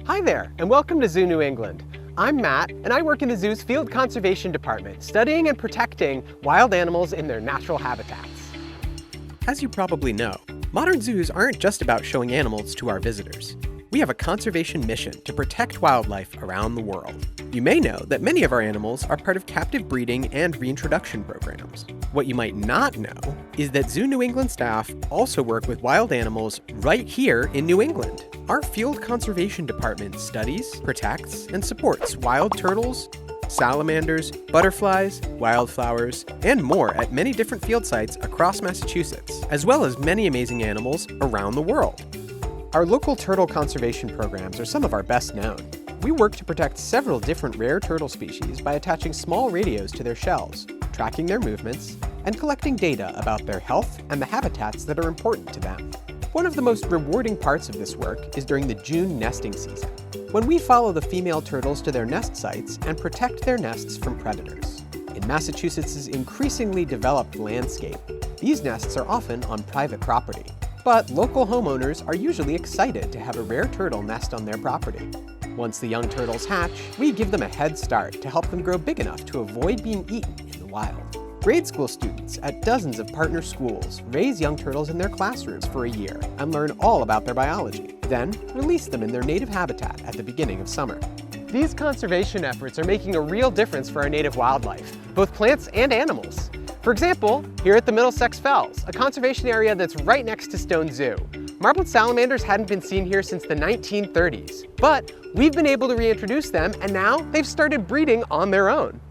Hi there, and welcome to Zoo New England. I'm Matt, and I work in the zoo's Field Conservation Department, studying and protecting wild animals in their natural habitats. As you probably know, modern zoos aren't just about showing animals to our visitors. We have a conservation mission to protect wildlife around the world. You may know that many of our animals are part of captive breeding and reintroduction programs. What you might not know is that Zoo New England staff also work with wild animals right here in New England. Our Field Conservation Department studies, protects, and supports wild turtles, salamanders, butterflies, wildflowers, and more at many different field sites across Massachusetts, as well as many amazing animals around the world. Our local turtle conservation programs are some of our best known. We work to protect several different rare turtle species by attaching small radios to their shells, tracking their movements, and collecting data about their health and the habitats that are important to them. One of the most rewarding parts of this work is during the June nesting season, when we follow the female turtles to their nest sites and protect their nests from predators. In Massachusetts' increasingly developed landscape, these nests are often on private property. But local homeowners are usually excited to have a rare turtle nest on their property. Once the young turtles hatch, we give them a head start to help them grow big enough to avoid being eaten in the wild. Grade school students at dozens of partner schools raise young turtles in their classrooms for a year and learn all about their biology, then release them in their native habitat at the beginning of summer. These conservation efforts are making a real difference for our native wildlife, both plants and animals. For example, here at the Middlesex Fells, a conservation area that's right next to Stone Zoo. Marbled salamanders hadn't been seen here since the 1930s, but we've been able to reintroduce them, and now they've started breeding on their own.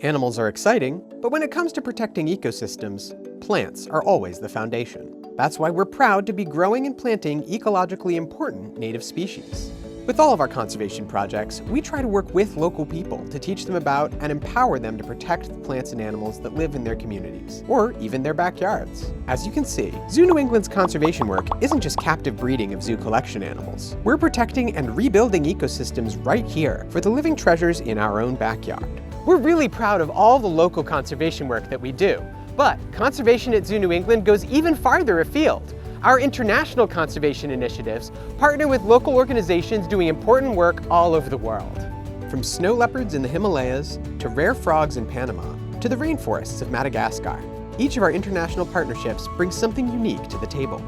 Animals are exciting, but when it comes to protecting ecosystems, plants are always the foundation. That's why we're proud to be growing and planting ecologically important native species. With all of our conservation projects, we try to work with local people to teach them about and empower them to protect the plants and animals that live in their communities, or even their backyards. As you can see, Zoo New England's conservation work isn't just captive breeding of zoo collection animals. We're protecting and rebuilding ecosystems right here for the living treasures in our own backyard. We're really proud of all the local conservation work that we do, but conservation at Zoo New England goes even farther afield. Our international conservation initiatives partner with local organizations doing important work all over the world. From snow leopards in the Himalayas, to rare frogs in Panama, to the rainforests of Madagascar, each of our international partnerships brings something unique to the table.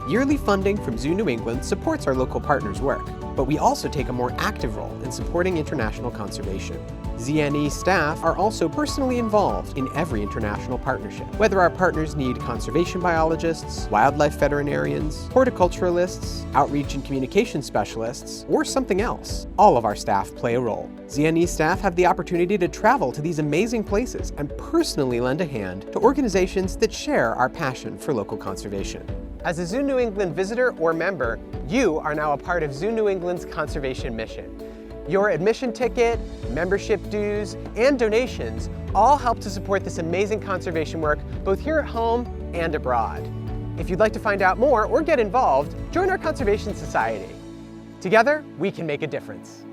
Yearly funding from Zoo New England supports our local partners' work, but we also take a more active role in supporting international conservation. ZNE staff are also personally involved in every international partnership. Whether our partners need conservation biologists, wildlife veterinarians, horticulturalists, outreach and communication specialists, or something else, all of our staff play a role. ZNE staff have the opportunity to travel to these amazing places and personally lend a hand to organizations that share our passion for local conservation. As a Zoo New England visitor or member, you are now a part of Zoo New England's conservation mission. Your admission ticket, membership dues, and donations all help to support this amazing conservation work both here at home and abroad. If you'd like to find out more or get involved, join our Conservation Society. Together, we can make a difference.